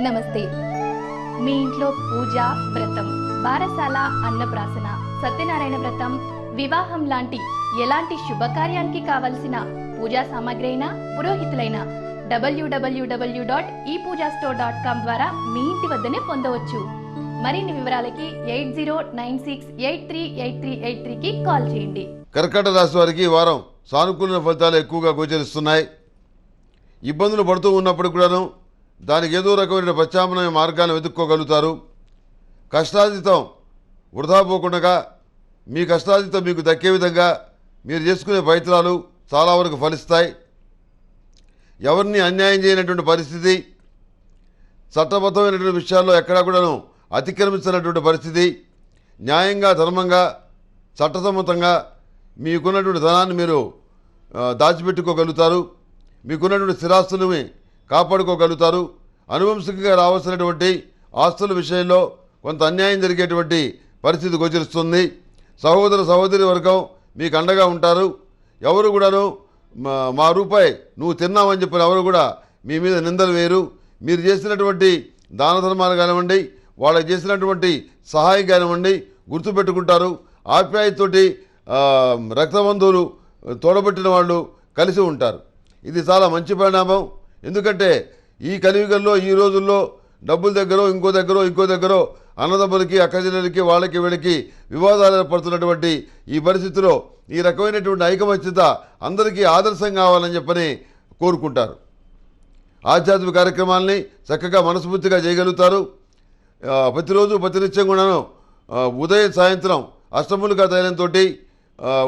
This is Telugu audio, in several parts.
నమస్తే. మీ ఇంట్లో పూజ, వ్రతం, బారసాల, అన్నప్రాసన, సత్యనారాయణ వ్రతం, వివాహం లాంటి ఎలాంటి శుభకార్యానికి కావలసిన పూజా సామాగ్రి అయినా, పురోహితులైన www.epoojastore.com ద్వారా మీ ఇంటి వద్దనే పొందవచ్చు. మరిన్ని వివరాలకి 8096838383కి కాల్ చేయండి. కర్కాటక రాశి వారికి ఈ వారం సానుకూల ఫలితాలు ఎక్కువగా గోచరిస్తున్నాయి. ఇబ్బందులు పడుతూ ఉన్నప్పుడు కూడాను దానికి ఏదో రకమైన ప్రత్యామ్నాయ మార్గాన్ని వెతుక్కోగలుగుతారు. కష్టార్జితం వృధా పోకుండా మీ కష్టార్జితం మీకు దక్కే విధంగా మీరు చేసుకునే ప్రయత్నాలు చాలా వరకు ఫలిస్తాయి. ఎవరిని అన్యాయం చేయనటువంటి పరిస్థితి, చట్టబద్ధమైనటువంటి విషయాల్లో ఎక్కడా కూడాను అతిక్రమించినటువంటి పరిస్థితి, న్యాయంగా, ధర్మంగా, చట్టసమ్మతంగా మీకున్నటువంటి ధనాన్ని మీరు దాచిపెట్టుకోగలుగుతారు. మీకున్నటువంటి స్థిరాస్తులని కాపాడుకోగలుగుతారు. అనువంశికంగా రావాల్సినటువంటి ఆస్తుల విషయంలో కొంత అన్యాయం జరిగేటువంటి పరిస్థితి గోచరిస్తుంది. సహోదర సహోదరి వర్గం మీకు అండగా ఉంటారు. ఎవరు కూడాను మా రూపాయి నువ్వు తిన్నావని చెప్పిన ఎవరు కూడా మీ మీద నిందలు వేయరు. మీరు చేసినటువంటి దాన ధర్మాలు కానివ్వండి, వాళ్ళకి చేసినటువంటి సహాయం కానివ్వండి గుర్తుపెట్టుకుంటారు. ఆప్యాయతతోటి రక్తబంధువులు, తోడబట్టిన వాళ్ళు కలిసి ఉంటారు. ఇది చాలా మంచి పరిణామం. ఎందుకంటే ఈ కలియుగంలో, ఈ రోజుల్లో డబ్బుల దగ్గర ఇంకో దగ్గర అన్నదమ్ములకి, అక్కచెల్లెలకి, వాళ్ళకి వీళ్ళకి వివాదాలు ఏర్పడుతున్నటువంటి ఈ పరిస్థితిలో ఈ రకమైనటువంటి ఐకమత్యత అందరికీ ఆదర్శం కావాలని చెప్పని కోరుకుంటారు. ఆధ్యాత్మిక కార్యక్రమాలని చక్కగా మనస్ఫూర్తిగా చేయగలుగుతారు. ప్రతిరోజు ప్రతినిత్యం కూడాను ఉదయం సాయంత్రం అష్టములుగా తైలంతో,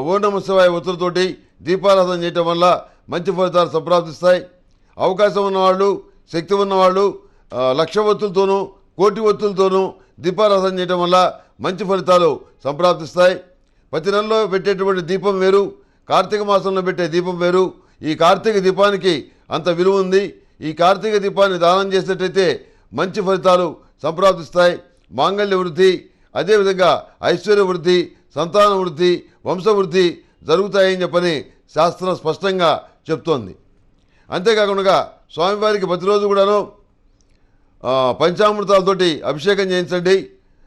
ఓం నమః శివాయ ఒత్తులతోటి దీపారాధన చేయటం వల్ల మంచి ఫలితాలు సంప్రాప్తిస్తాయి. అవకాశం ఉన్నవాళ్ళు, శక్తి ఉన్నవాళ్ళు 1,00,000 ఒత్తులతోనూ, 1,00,00,000 ఒత్తులతోనూ దీపారాధన చేయటం వల్ల మంచి ఫలితాలు సంప్రాప్తిస్తాయి. ప్రతి నెలలో పెట్టేటువంటి దీపం వేరు, కార్తీక మాసంలో పెట్టే దీపం వేరు. ఈ కార్తీక దీపానికి అంత విలువ ఉంది. ఈ కార్తీక దీపాన్ని దానం చేసేటైతే మంచి ఫలితాలు సంప్రాప్తిస్తాయి. మాంగళ్య వృద్ధి, అదేవిధంగా ఐశ్వర్య వృద్ధి, సంతాన వృద్ధి, వంశవృద్ధి జరుగుతాయని చెప్పని శాస్త్రం స్పష్టంగా చెప్తోంది. అంతేకాకుండా స్వామివారికి ప్రతిరోజు కూడాను పంచామృతాలతోటి అభిషేకం చేయించండి.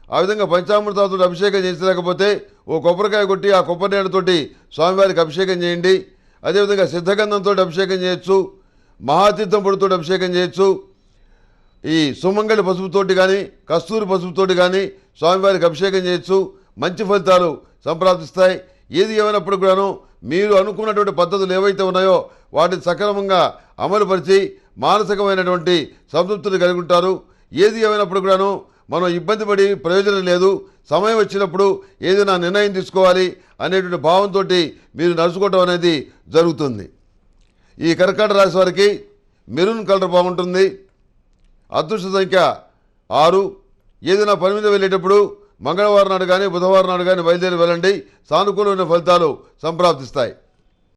ఆ విధంగా పంచామృతాలతో అభిషేకం చేయించలేకపోతే ఓ కొబ్బరికాయ కొట్టి ఆ కొబ్బరి నీళ్ళతోటి స్వామివారికి అభిషేకం చేయండి. అదేవిధంగా సిద్ధగంధంతో అభిషేకం చేయొచ్చు, మహాతీర్థం పొడితో అభిషేకం చేయొచ్చు. ఈ సుమంగళి పసుపుతోటి కానీ, కస్తూరి పసుపుతోటి కానీ స్వామివారికి అభిషేకం చేయొచ్చు. మంచి ఫలితాలు సంప్రాప్తిస్తాయి. ఏది ఏమైనప్పుడు కూడాను మీరు అనుకున్నటువంటి పద్ధతులు ఏవైతే ఉన్నాయో వాటిని సక్రమంగా అమలుపరిచి మానసికమైనటువంటి సంతృప్తిని కలిగి ఉంటారు. ఏది ఏమైనప్పుడు కూడాను మనం ఇబ్బంది పడి ప్రయోజనం లేదు. సమయం వచ్చినప్పుడు ఏదైనా నిర్ణయం తీసుకోవాలి అనేటువంటి భావంతో మీరు నడుచుకోవటం అనేది జరుగుతుంది. ఈ కర్కాటక రాశి వారికి మెరూన్ కలర్ బాగుంటుంది. అదృష్ట సంఖ్య 6. ఏదైనా పని మీద వెళ్ళేటప్పుడు మంగళవారం నాడు కానీ, బుధవారం నాడు కానీ బయలుదేరి వెళ్ళండి. సానుకూలమైన ఫలితాలు సంప్రాప్తిస్తాయి.